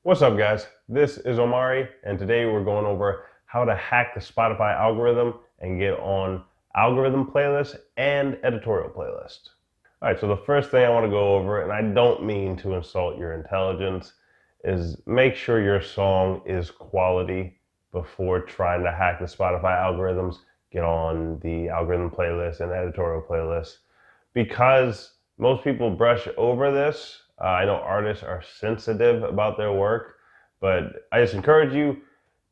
What's up, guys? This is Omari, and today we're going over how to hack the Spotify algorithm and get on algorithm playlist and editorial playlist. All right, so the first thing I want to go over, and I don't mean to insult your intelligence, is make sure your song is quality before trying to hack the Spotify algorithms, get on the algorithm playlist and editorial playlist, because most people brush over this. I know artists are sensitive about their work, but I just encourage you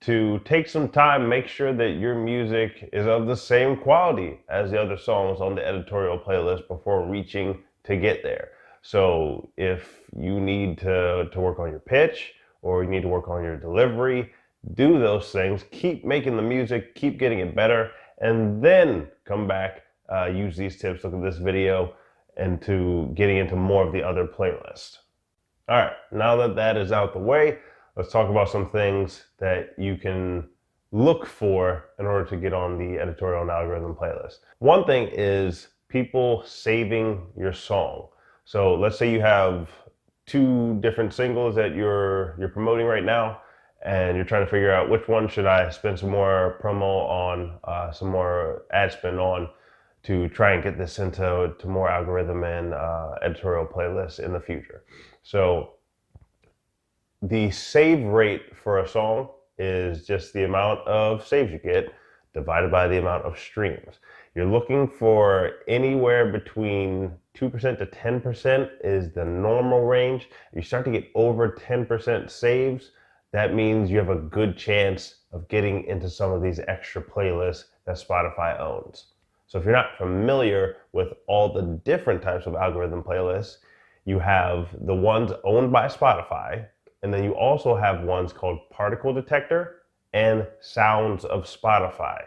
to take some time, make sure that your music is of the same quality as the other songs on the editorial playlist before reaching to get there. So if you need to work on your pitch or you need to work on your delivery, do those things, keep making the music, keep getting it better, and then come back, use these tips, look at this video, and to getting into more of the other playlists. All right, now that that is out the way, let's talk about some things that you can look for in order to get on the editorial and algorithm playlist. One thing is people saving your song. So let's say you have two different singles that you're promoting right now, and you're trying to figure out which one should I spend some more promo on, some more ad spend on, to try and get this into more algorithm and editorial playlists in the future. So the save rate for a song is just the amount of saves you get divided by the amount of streams. You're looking for anywhere between 2% to 10% is the normal range. If you start to get over 10% saves, that means you have a good chance of getting into some of these extra playlists that Spotify owns. So if you're not familiar with all the different types of algorithm playlists, you have the ones owned by Spotify, and then you also have ones called Particle Detector and Sounds of Spotify.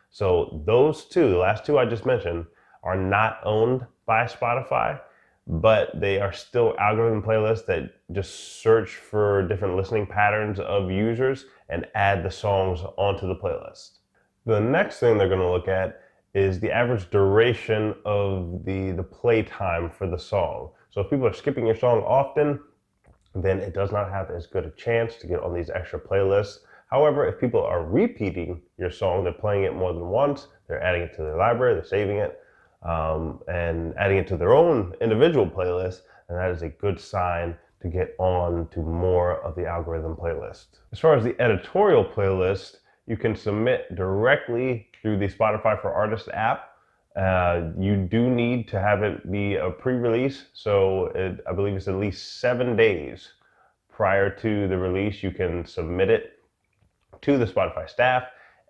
So those two, the last two I just mentioned, are not owned by Spotify, but they are still algorithm playlists that just search for different listening patterns of users and add the songs onto the playlist. The next thing they're going to look at is the average duration of the play time for the song. So if people are skipping your song often, then it does not have as good a chance to get on these extra playlists. However, if people are repeating your song, they're playing it more than once, they're adding it to their library, they're saving it, and adding it to their own individual playlist, and that is a good sign to get on to more of the algorithm playlist. As far as the editorial playlist, you can submit directly through the Spotify for Artists app. You do need to have it be a pre-release, so I believe it's at least 7 days prior to the release. You can submit it to the Spotify staff,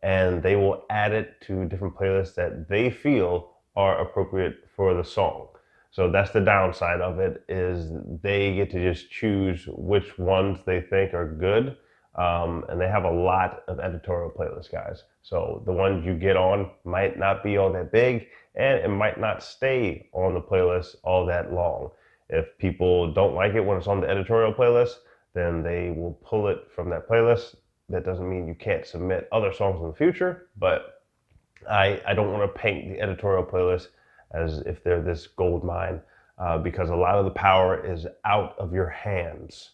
and they will add it to different playlists that they feel are appropriate for the song. So that's the downside of it, is they get to just choose which ones they think are good. And they have a lot of editorial playlists, guys. So the ones you get on might not be all that big, and it might not stay on the playlist all that long. If people don't like it when it's on the editorial playlist, then they will pull it from that playlist. That doesn't mean you can't submit other songs in the future, but I don't want to paint the editorial playlist as if they're this gold mine, because a lot of the power is out of your hands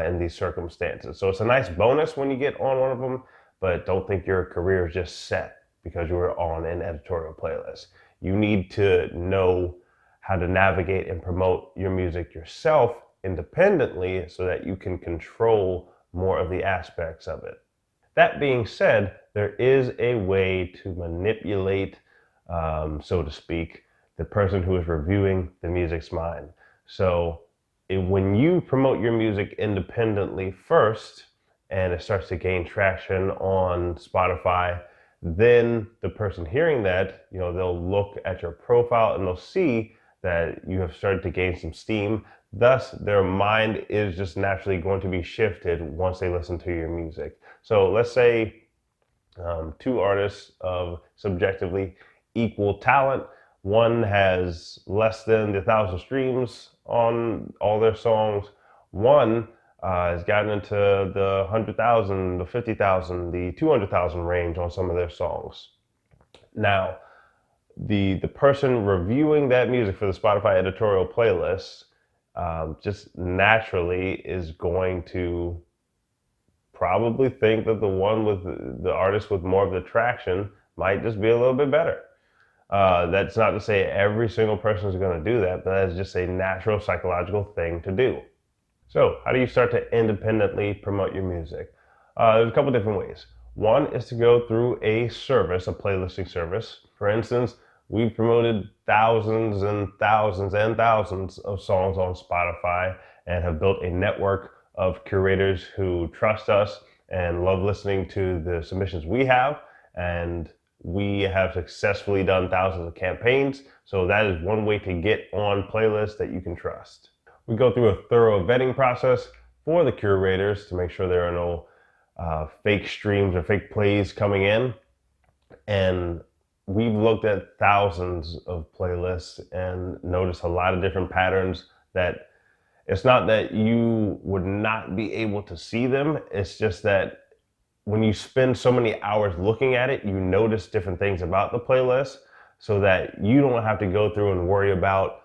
in these circumstances. So it's a nice bonus when you get on one of them, but don't think your career is just set because you were on an editorial playlist. You need to know how to navigate and promote your music yourself independently so that you can control more of the aspects of it. That being said, there is a way to manipulate, so to speak, the person who is reviewing the music's mind. So when you promote your music independently first and it starts to gain traction on Spotify, then the person hearing that, they'll look at your profile and they'll see that you have started to gain some steam. Thus, their mind is just naturally going to be shifted once they listen to your music. So let's say two artists of subjectively equal talent. One has less than 1,000 streams on all their songs. One has gotten into the 100,000, the 50,000, the 200,000 range on some of their songs. Now, the person reviewing that music for the Spotify editorial playlist just naturally is going to probably think that the one with the artist with more of the traction might just be a little bit better. That's not to say every single person is going to do that, but that's just a natural psychological thing to do. So, how do you start to independently promote your music? There's a couple different ways. One is to go through a service, a playlisting service. For instance, we've promoted thousands and thousands and thousands of songs on Spotify and have built a network of curators who trust us and love listening to the submissions we have. And we have successfully done thousands of campaigns. So that is one way to get on playlists that you can trust. We go through a thorough vetting process for the curators to make sure there are no fake streams or fake plays coming in. And we've looked at thousands of playlists and noticed a lot of different patterns that it's not that you would not be able to see them. It's just that when you spend so many hours looking at it, you notice different things about the playlist so that you don't have to go through and worry about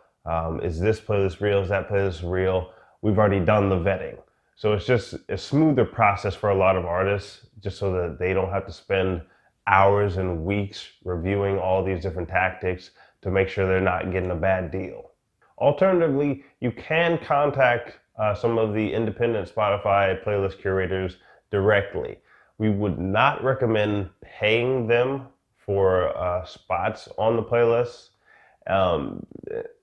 is this playlist real? Is that playlist real? We've already done the vetting. So it's just a smoother process for a lot of artists just so that they don't have to spend hours and weeks reviewing all these different tactics to make sure they're not getting a bad deal. Alternatively, you can contact some of the independent Spotify playlist curators directly. We would not recommend paying them for spots on the playlist. And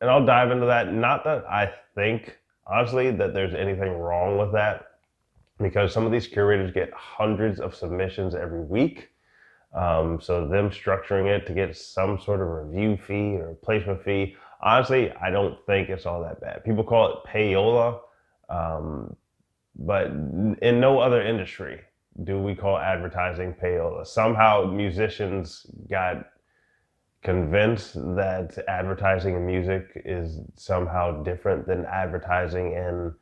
I'll dive into that. Not that I think, honestly, that there's anything wrong with that, because some of these curators get hundreds of submissions every week. So them structuring it to get some sort of review fee or placement fee, honestly, I don't think it's all that bad. People call it payola, but in no other industry do we call advertising payola. Somehow musicians got convinced that advertising in music is somehow different than advertising in,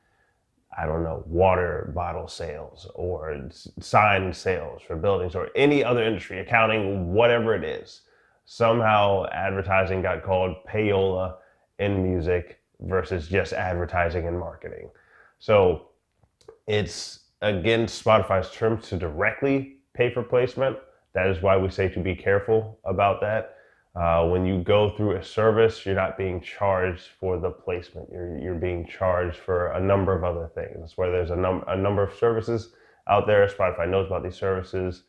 I don't know, water bottle sales or sign sales for buildings or any other industry, accounting, whatever it is. Somehow advertising got called payola in music versus just advertising and marketing. So it's against Spotify's terms to directly pay for placement. That is why we say to be careful about that. When you go through a service, you're not being charged for the placement. You're being charged for a number of other things. That's why there's a number of services out there. Spotify knows about these services.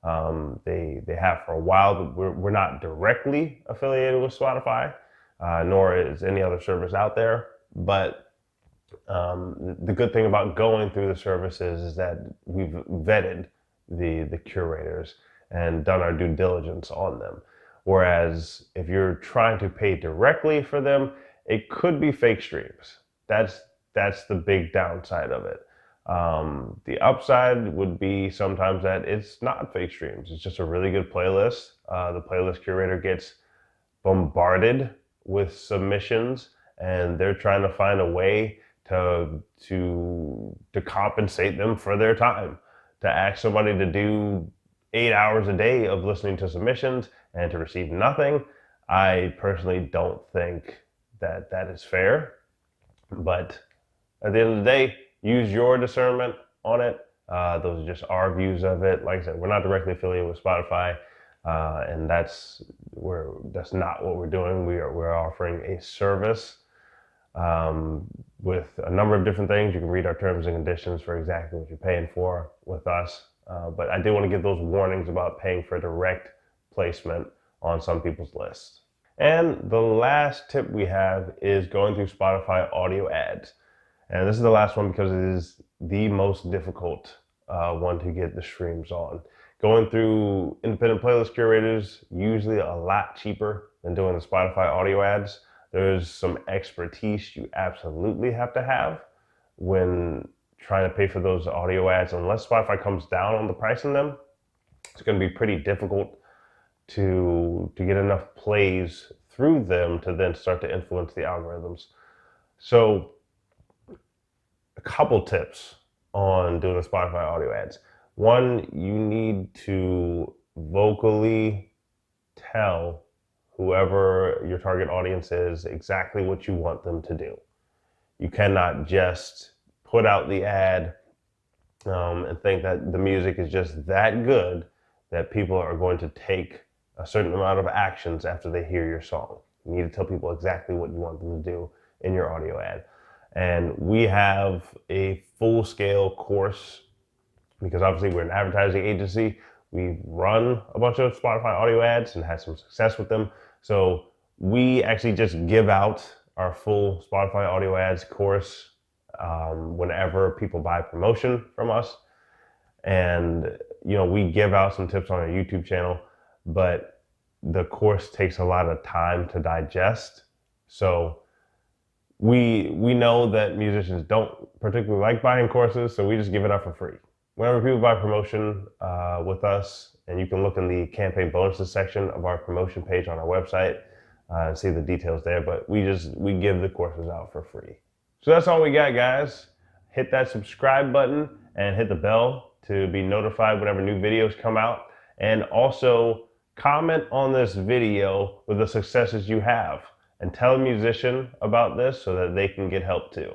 They have for a while, but we're not directly affiliated with Spotify, nor is any other service out there. But the good thing about going through the services is that we've vetted the curators and done our due diligence on them. Whereas if you're trying to pay directly for them, it could be fake streams. That's the big downside of it. The upside would be sometimes that it's not fake streams. It's just a really good playlist. The playlist curator gets bombarded with submissions, and they're trying to find a way to compensate them for their time. To ask somebody to do 8 hours a day of listening to submissions and to receive nothing, I personally don't think that that is fair. But at the end of the day, use your discernment on it. Those are just our views of it. Like I said, we're not directly affiliated with Spotify, and that's not what we're doing. We're offering a service with a number of different things. You can read our terms and conditions for exactly what you're paying for with us. But I do want to give those warnings about paying for direct placement on some people's lists. And the last tip we have is going through Spotify audio ads. And this is the last one because it is the most difficult one to get the streams on. Going through independent playlist curators, usually a lot cheaper than doing the Spotify audio ads. There's some expertise you absolutely have to have when trying to pay for those audio ads. Unless Spotify comes down on the price on them, it's going to be pretty difficult to get enough plays through them to then start to influence the algorithms. So a couple tips on doing the Spotify audio ads. One, you need to vocally tell whoever your target audience is exactly what you want them to do. You cannot just put out the ad and think that the music is just that good that people are going to take a certain amount of actions after they hear your song. You need to tell people exactly what you want them to do in your audio ad. And we have a full-scale course because obviously we're an advertising agency. We run a bunch of Spotify audio ads and had some success with them. So we actually just give out our full Spotify audio ads course whenever people buy promotion from us. And, we give out some tips on our YouTube channel, but the course takes a lot of time to digest. So we know that musicians don't particularly like buying courses, so we just give it out for free. Whenever people buy promotion with us, and you can look in the campaign bonuses section of our promotion page on our website and see the details there, but we give the courses out for free. So that's all we got, guys. Hit that subscribe button and hit the bell to be notified whenever new videos come out. And also comment on this video with the successes you have and tell a musician about this so that they can get help too.